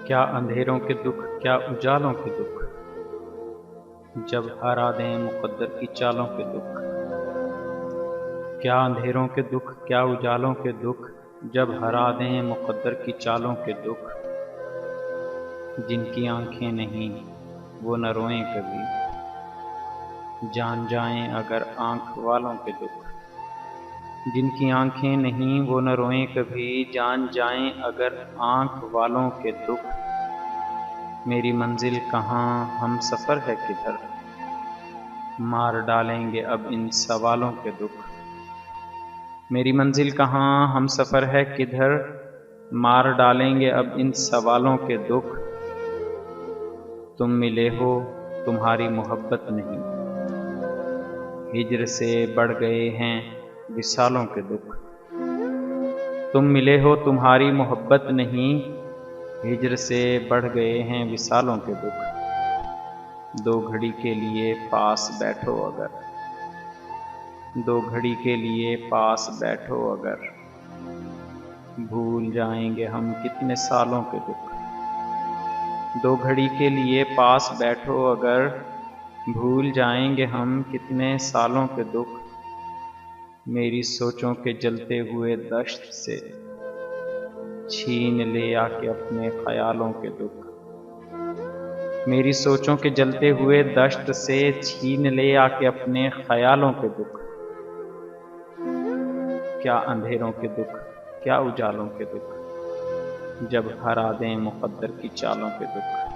क्या अंधेरों के दुख, क्या उजालों के दुख, जब हरा दें मुक़द्दर की चालों के दुख। क्या अंधेरों के दुख, क्या उजालों के दुख, जब हरा दें मुक़द्दर की चालों के दुख। जिनकी आँखें नहीं वो न रोएं कभी, जान जाएं अगर आँख वालों के दुख। जिनकी आँखें नहीं वो न रोएं कभी, जान जाएं अगर आँख वालों के दुख। मेरी मंजिल कहाँ, हम सफ़र है किधर, मार डालेंगे अब इन सवालों के दुख। मेरी मंजिल कहाँ, हम सफ़र है किधर, मार डालेंगे अब इन सवालों के दुख। तुम मिले हो तुम्हारी मोहब्बत नहीं, हिज्र से बढ़ गए हैं विसालों के दुख। तुम मिले हो तुम्हारी मोहब्बत नहीं, हिज्र से बढ़ गए हैं विसालों के दुख। दो घड़ी के लिए पास बैठो अगर, दो घड़ी के लिए पास बैठो अगर, भूल जाएंगे हम कितने सालों के दुख। दो घड़ी के लिए पास बैठो अगर, भूल जाएंगे हम कितने सालों के दुख। मेरी सोचों के जलते हुए दश्त से छीन ले आके अपने ख्यालों के दुख। मेरी सोचों के जलते हुए दश्त से छीन ले आके अपने ख्यालों के दुख। क्या अंधेरों के दुख, क्या उजालों के दुख, जब हरा दें मुक़द्दर की चालों के दुख।